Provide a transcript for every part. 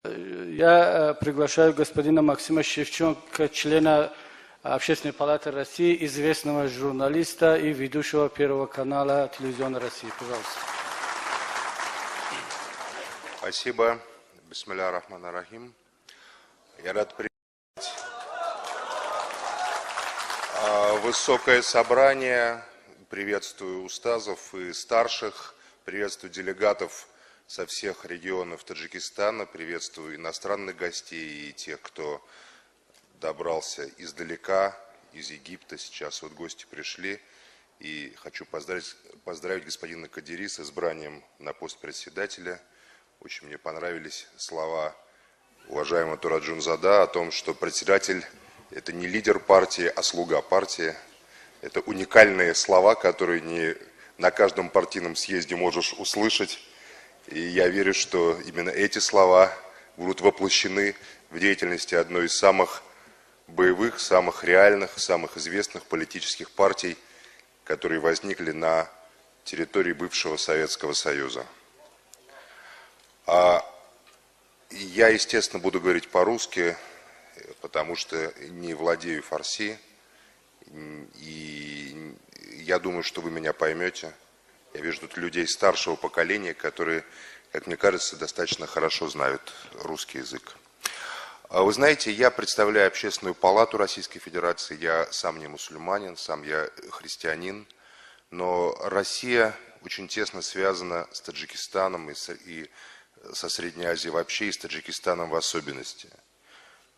Я приглашаю господина Максима Шевченко, члена Общественной палаты России, известного журналиста и ведущего Первого канала телевизионной России. Пожалуйста. Спасибо. Бисмилля ар-Рахман ар-Рахим. Я рад приветствовать высокое собрание. Приветствую устазов и старших. Приветствую делегатов со всех регионов Таджикистана. Приветствую иностранных гостей и тех, кто добрался издалека, из Египта. Сейчас вот гости пришли. И хочу поздравить господина Кадири с избранием на пост председателя. Очень мне понравились слова уважаемого Тураджунзада о том, что председатель – это не лидер партии, а слуга партии. Это уникальные слова, которые не на каждом партийном съезде можешь услышать. И я верю, что именно эти слова будут воплощены в деятельности одной из самых боевых, самых реальных, самых известных политических партий, которые возникли на территории бывшего Советского Союза. Я, естественно, буду говорить по-русски, потому что не владею фарси. И я думаю, что вы меня поймете. Я вижу тут людей старшего поколения, которые, как мне кажется, достаточно хорошо знают русский язык. Вы знаете, я представляю Общественную палату Российской Федерации. Я сам не мусульманин, сам я христианин. Но Россия очень тесно связана с Таджикистаном и со Средней Азией вообще, и с Таджикистаном в особенности.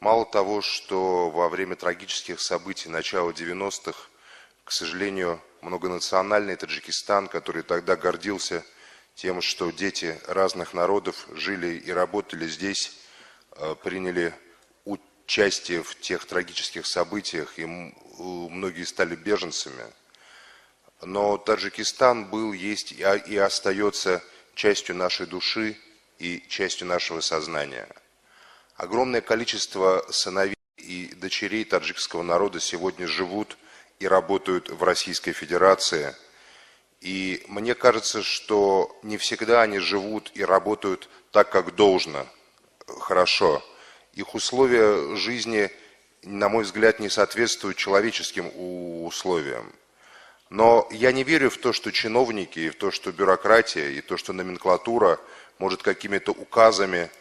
Мало того, что во время трагических событий начала 90-х, к сожалению, многонациональный Таджикистан, который тогда гордился тем, что дети разных народов жили и работали здесь, приняли участие в тех трагических событиях, и многие стали беженцами. Но Таджикистан был, есть и остается частью нашей души и частью нашего сознания. Огромное количество сыновей и дочерей таджикского народа сегодня живут и работают в Российской Федерации. И мне кажется, что не всегда они живут и работают так, как должно, хорошо. Их условия жизни, на мой взгляд, не соответствуют человеческим условиям. Но я не верю в то, что чиновники, и в то, что бюрократия, и то, что номенклатура может какими-то указами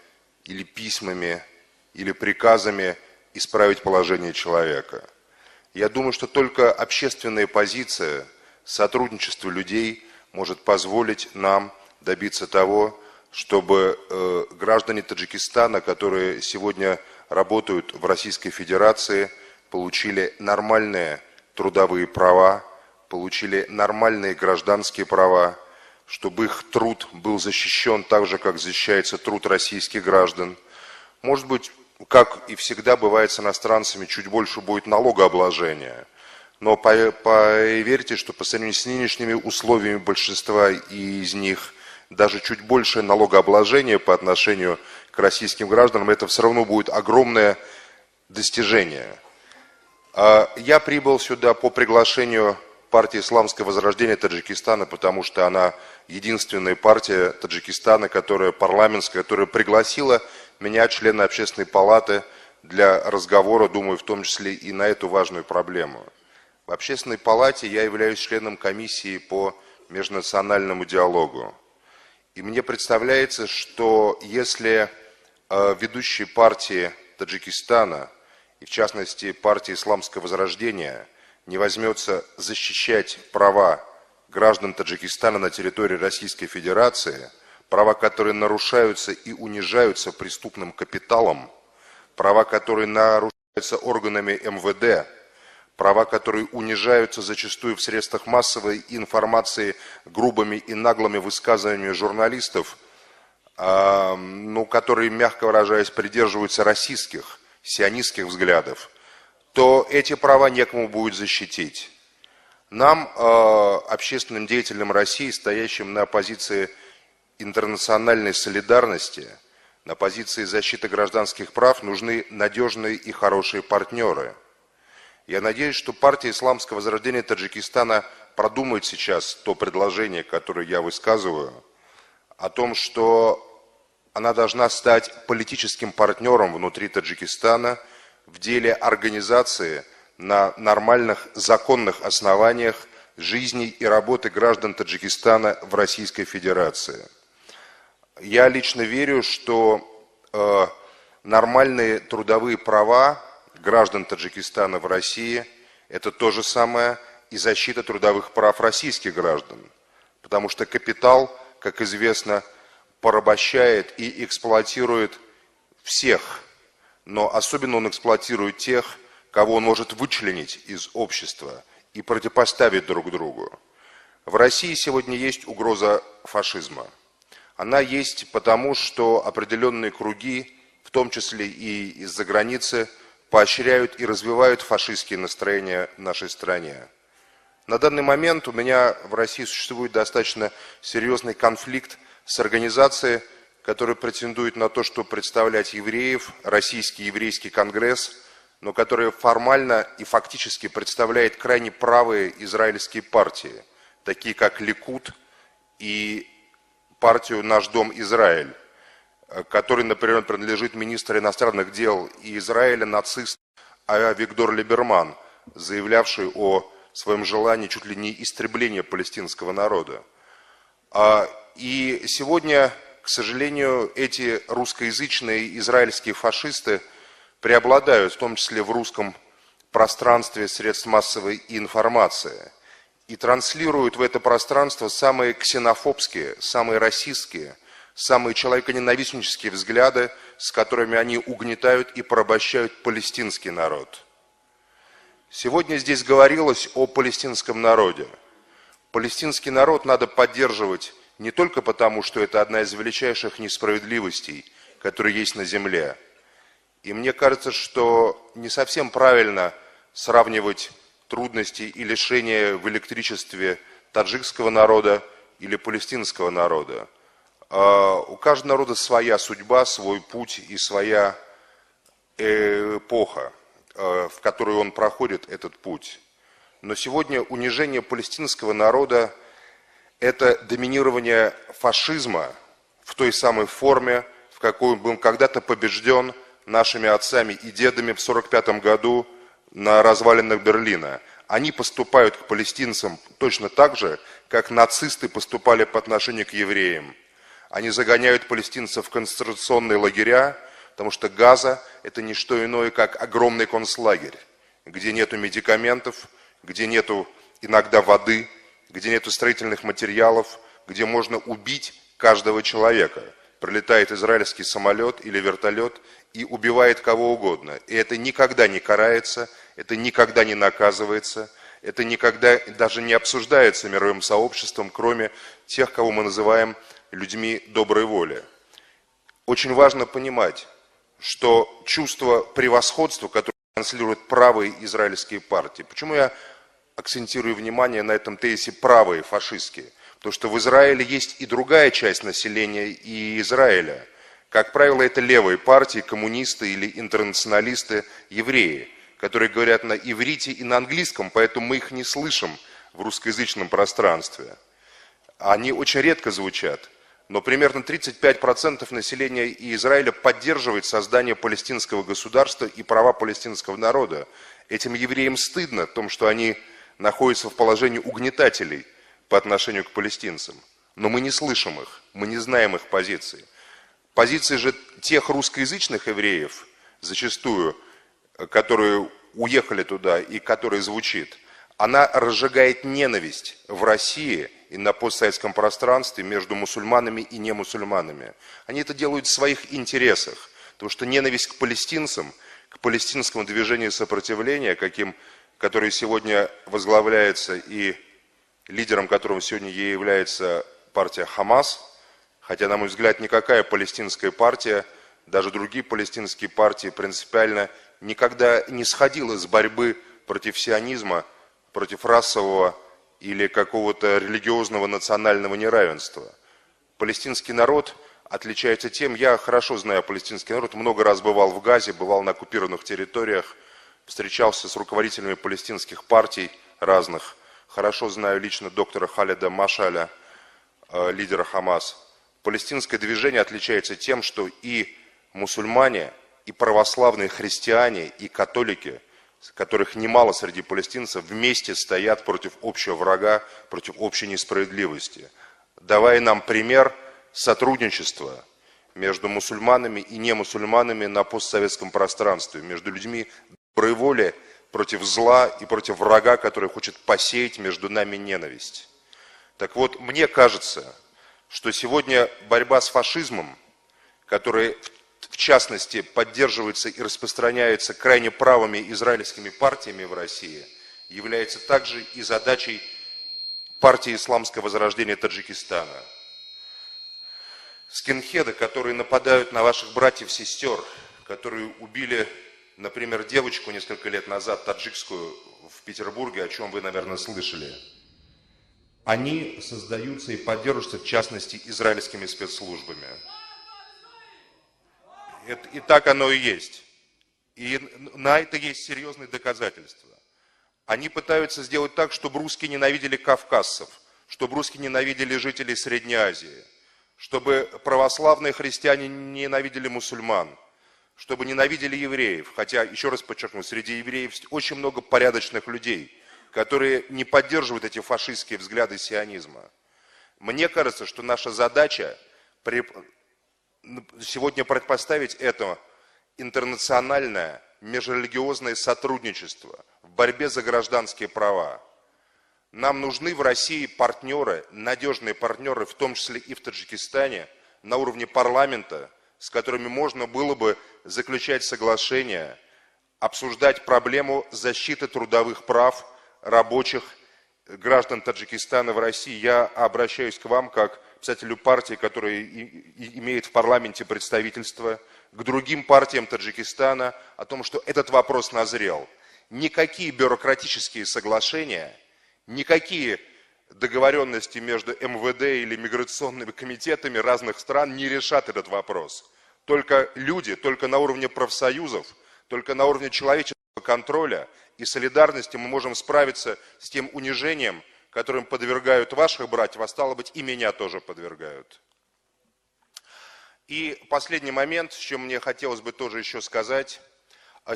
или письмами, или приказами исправить положение человека. Я думаю, что только общественная позиция, сотрудничество людей может позволить нам добиться того, чтобы граждане Таджикистана, которые сегодня работают в Российской Федерации, получили нормальные трудовые права, получили нормальные гражданские права, чтобы их труд был защищен так же, как защищается труд российских граждан. Может быть, как и всегда бывает с иностранцами, чуть больше будет налогообложения. Но поверьте, что по сравнению с нынешними условиями большинства из них, даже чуть большее налогообложение по отношению к российским гражданам, это все равно будет огромное достижение. Я прибыл сюда по приглашению партии «Исламское возрождение» Таджикистана, потому что она единственная партия Таджикистана, которая парламентская, которая пригласила меня, члена Общественной палаты, для разговора, думаю, в том числе и на эту важную проблему. В Общественной палате я являюсь членом комиссии по межнациональному диалогу. И мне представляется, что если ведущие партии Таджикистана, и в частности партия «Исламское возрождение», не возьмется защищать права граждан Таджикистана на территории Российской Федерации, права, которые нарушаются и унижаются преступным капиталом, права, которые нарушаются органами МВД, права, которые унижаются зачастую в средствах массовой информации грубыми и наглыми высказываниями журналистов, которые, мягко выражаясь, придерживаются расистских, сионистских взглядов, то эти права некому будет защитить. Нам, общественным деятелям России, стоящим на позиции интернациональной солидарности, на позиции защиты гражданских прав, нужны надежные и хорошие партнеры. Я надеюсь, что партия «Исламского возрождения» Таджикистана продумает сейчас то предложение, которое я высказываю, о том, что она должна стать политическим партнером внутри Таджикистана в деле организации на нормальных законных основаниях жизни и работы граждан Таджикистана в Российской Федерации. Я лично верю, что нормальные трудовые права граждан Таджикистана в России – это то же самое и защита трудовых прав российских граждан. Потому что капитал, как известно, порабощает и эксплуатирует всех, но особенно он эксплуатирует тех, кого он может вычленить из общества и противопоставить друг другу. В России сегодня есть угроза фашизма. Она есть потому, что определенные круги, в том числе и из-за границы, поощряют и развивают фашистские настроения в нашей стране. На данный момент у меня в России существует достаточно серьезный конфликт с организацией, которая претендует на то, чтобы представлять евреев, Российский еврейский конгресс, но которая формально и фактически представляет крайне правые израильские партии, такие как Ликуд и партию «Наш дом Израиль», которой, например, принадлежит министр иностранных дел Израиля, нацист Авигдор Либерман, заявлявший о своем желании чуть ли не истребления палестинского народа. И сегодня, к сожалению, эти русскоязычные израильские фашисты преобладают, в том числе в русском пространстве средств массовой информации, и транслируют в это пространство самые ксенофобские, самые расистские, самые человеконенавистнические взгляды, с которыми они угнетают и порабощают палестинский народ. Сегодня здесь говорилось о палестинском народе. Палестинский народ надо поддерживать не только потому, что это одна из величайших несправедливостей, которые есть на земле. И мне кажется, что не совсем правильно сравнивать трудности и лишения в электричестве таджикского народа или палестинского народа. У каждого народа своя судьба, свой путь и своя эпоха, в которую он проходит этот путь. Но сегодня унижение палестинского народа – это доминирование фашизма в той самой форме, в какой он был когда-то побежден нашими отцами и дедами в 1945 году на развалинах Берлина. Они поступают к палестинцам точно так же, как нацисты поступали по отношению к евреям. Они загоняют палестинцев в концентрационные лагеря, потому что Газа – это не что иное, как огромный концлагерь, где нету медикаментов, где нету иногда воды, где нету строительных материалов, где можно убить каждого человека. Прилетает израильский самолет или вертолет и убивает кого угодно. И это никогда не карается, это никогда не наказывается, это никогда даже не обсуждается мировым сообществом, кроме тех, кого мы называем людьми доброй воли. Очень важно понимать, что чувство превосходства, которое транслируют правые израильские партии, почему я акцентирую внимание на этом тезисе правые фашистские? Потому что в Израиле есть и другая часть населения и Израиля. Как правило, это левые партии, коммунисты или интернационалисты, евреи, которые говорят на иврите и на английском, поэтому мы их не слышим в русскоязычном пространстве. Они очень редко звучат, но примерно 35% населения Израиля поддерживает создание палестинского государства и права палестинского народа. Этим евреям стыдно в том, что они находятся в положении угнетателей по отношению к палестинцам. Но мы не слышим их, мы не знаем их позиции. Позиции же тех русскоязычных евреев, зачастую, которые уехали туда и которые звучит, она разжигает ненависть в России и на постсоветском пространстве между мусульманами и немусульманами. Они это делают в своих интересах, потому что ненависть к палестинцам, к палестинскому движению сопротивления, которое сегодня возглавляется и лидером которого сегодня является партия Хамас, хотя, на мой взгляд, никакая палестинская партия, даже другие палестинские партии принципиально никогда не сходила с борьбы против сионизма, против расового или какого-то религиозного национального неравенства. Палестинский народ отличается тем, я хорошо знаю палестинский народ, много раз бывал в Газе, бывал на оккупированных территориях, встречался с руководителями палестинских партий разных, хорошо знаю лично доктора Халида Машаля, лидера Хамас. Палестинское движение отличается тем, что и мусульмане, и православные христиане, и католики, которых немало среди палестинцев, вместе стоят против общего врага, против общей несправедливости, давая нам пример сотрудничества между мусульманами и немусульманами на постсоветском пространстве, между людьми доброй воли против зла и против врага, который хочет посеять между нами ненависть. Так вот, мне кажется, что сегодня борьба с фашизмом, который в частности поддерживается и распространяется крайне правыми израильскими партиями в России, является также и задачей партии Исламского возрождения Таджикистана. Скинхеды, которые нападают на ваших братьев-сестер, которые убили, например, девочку несколько лет назад, таджикскую, в Петербурге, о чем вы, наверное, слышали, они создаются и поддерживаются, в частности, израильскими спецслужбами. И так оно и есть. И на это есть серьезные доказательства. Они пытаются сделать так, чтобы русские ненавидели кавказцев, чтобы русские ненавидели жителей Средней Азии, чтобы православные христиане ненавидели мусульман, чтобы ненавидели евреев. Хотя, еще раз подчеркну, среди евреев очень много порядочных людей, которые не поддерживают эти фашистские взгляды сионизма. Мне кажется, что наша задача сегодня предпоставить это интернациональное межрелигиозное сотрудничество в борьбе за гражданские права. Нам нужны в России партнеры, надежные партнеры, в том числе и в Таджикистане, на уровне парламента, с которыми можно было бы заключать соглашения, обсуждать проблему защиты трудовых прав рабочих граждан Таджикистана в России. Я обращаюсь к вам как представителю партии, которая имеет в парламенте представительство, к другим партиям Таджикистана о том, что этот вопрос назрел. Никакие бюрократические соглашения, никакие договоренности между МВД или миграционными комитетами разных стран не решат этот вопрос. Только люди, только на уровне профсоюзов, только на уровне человеческого контроля и солидарности мы можем справиться с тем унижением, которым подвергают ваших братьев, а стало быть и меня тоже подвергают. И последний момент, с чем мне хотелось бы тоже еще сказать.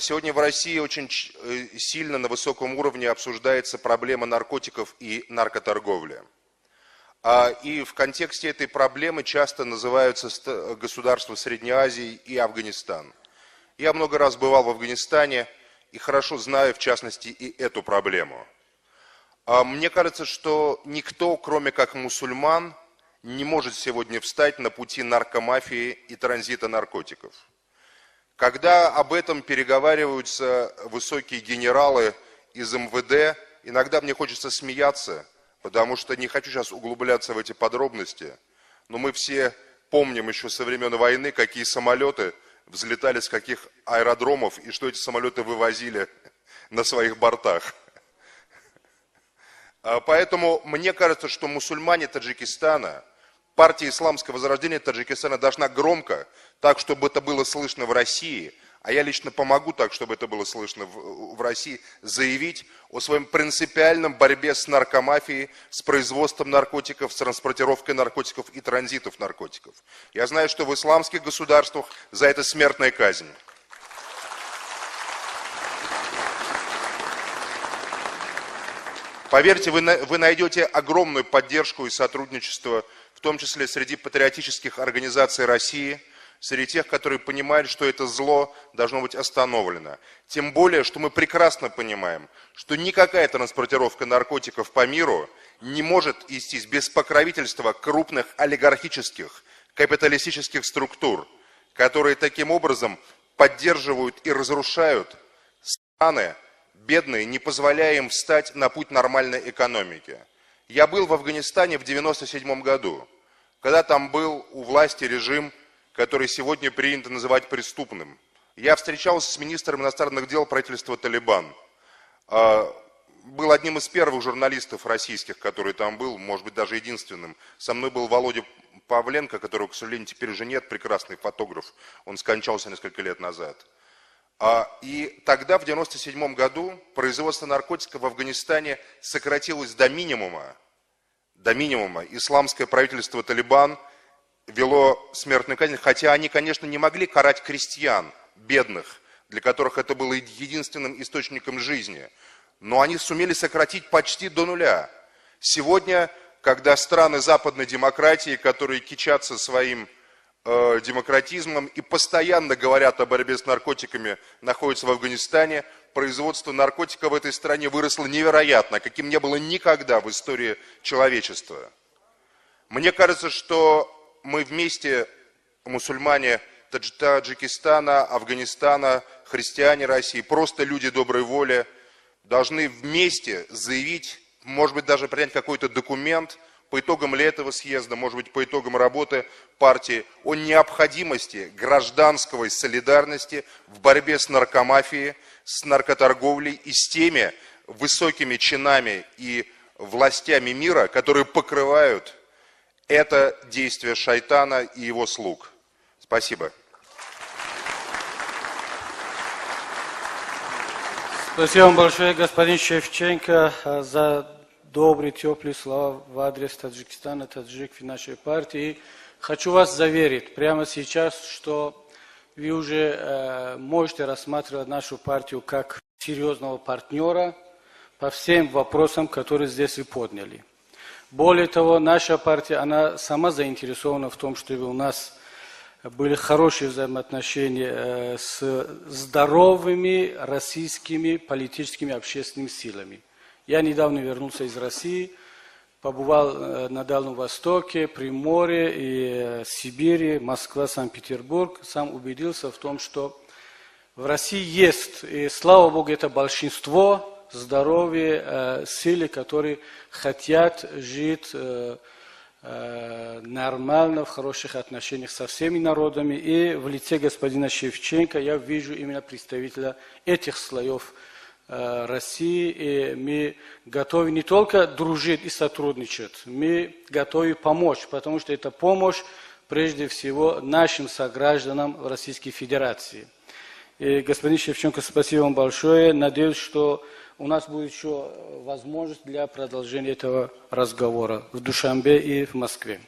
Сегодня в России очень сильно на высоком уровне обсуждается проблема наркотиков и наркоторговли. И в контексте этой проблемы часто называются государства Средней Азии и Афганистан. Я много раз бывал в Афганистане и хорошо знаю, в частности, и эту проблему. Мне кажется, что никто, кроме как мусульман, не может сегодня встать на пути наркомафии и транзита наркотиков. Когда об этом переговариваются высокие генералы из МВД, иногда мне хочется смеяться, потому что не хочу сейчас углубляться в эти подробности, но мы все помним еще со времен войны, какие самолеты взлетали с каких аэродромов и что эти самолеты вывозили на своих бортах. Поэтому мне кажется, что мусульмане Таджикистана, партия Исламского возрождения Таджикистана должна громко, так, чтобы это было слышно в России, а я лично помогу так, чтобы это было слышно в России, заявить о своем принципиальном борьбе с наркомафией, с производством наркотиков, с транспортировкой наркотиков и транзитов наркотиков. Я знаю, что в исламских государствах за это смертная казнь. Поверьте, вы найдете огромную поддержку и сотрудничество, в том числе среди патриотических организаций России, среди тех, которые понимают, что это зло должно быть остановлено. Тем более, что мы прекрасно понимаем, что никакая транспортировка наркотиков по миру не может вестись без покровительства крупных олигархических, капиталистических структур, которые таким образом поддерживают и разрушают страны, бедные, не позволяя им встать на путь нормальной экономики. Я был в Афганистане в 1997 году, когда там был у власти режим, который сегодня принято называть преступным. Я встречался с министром иностранных дел правительства Талибан. Был одним из первых журналистов российских, который там был, может быть, даже единственным. Со мной был Володя Павленко, которого, к сожалению, теперь уже нет, прекрасный фотограф. Он скончался несколько лет назад. И тогда, в 1997 году, производство наркотиков в Афганистане сократилось до минимума. Исламское правительство Талибан вело смертную казнь, хотя они, конечно, не могли карать крестьян, бедных, для которых это было единственным источником жизни. Но они сумели сократить почти до нуля. Сегодня, когда страны западной демократии, которые кичатся своим демократизмом и постоянно говорят о борьбе с наркотиками, находятся в Афганистане, производство наркотиков в этой стране выросло невероятно, каким не было никогда в истории человечества. Мне кажется, что мы вместе, мусульмане Таджикистана, Афганистана, христиане России, просто люди доброй воли, должны вместе заявить, может быть, даже принять какой-то документ по итогам ли этого съезда, может быть, по итогам работы партии, о необходимости гражданской солидарности в борьбе с наркомафией, с наркоторговлей и с теми высокими чинами и властями мира, которые покрывают это действие шайтана и его слуг. Спасибо. Спасибо вам большое, господин Шевченко, за добрые, теплые слова в адрес Таджикистана, таджиков и нашей партии. Хочу вас заверить прямо сейчас, что вы уже можете рассматривать нашу партию как серьезного партнера по всем вопросам, которые здесь вы подняли. Более того, наша партия, она сама заинтересована в том, чтобы у нас были хорошие взаимоотношения с здоровыми российскими политическими и общественными силами. Я недавно вернулся из России, побывал на Дальнем Востоке, Приморье и Сибири, Москва, Санкт-Петербург. Сам убедился в том, что в России есть, и слава Богу, это большинство здоровые силы, которые хотят жить нормально, в хороших отношениях со всеми народами. И в лице господина Шевченко я вижу именно представителя этих слоев России. И мы готовы не только дружить и сотрудничать, мы готовы помочь, потому что это помощь прежде всего нашим согражданам в Российской Федерации. И, господин Шевченко, спасибо вам большое. Надеюсь, что у нас будет еще возможность для продолжения этого разговора в Душанбе и в Москве.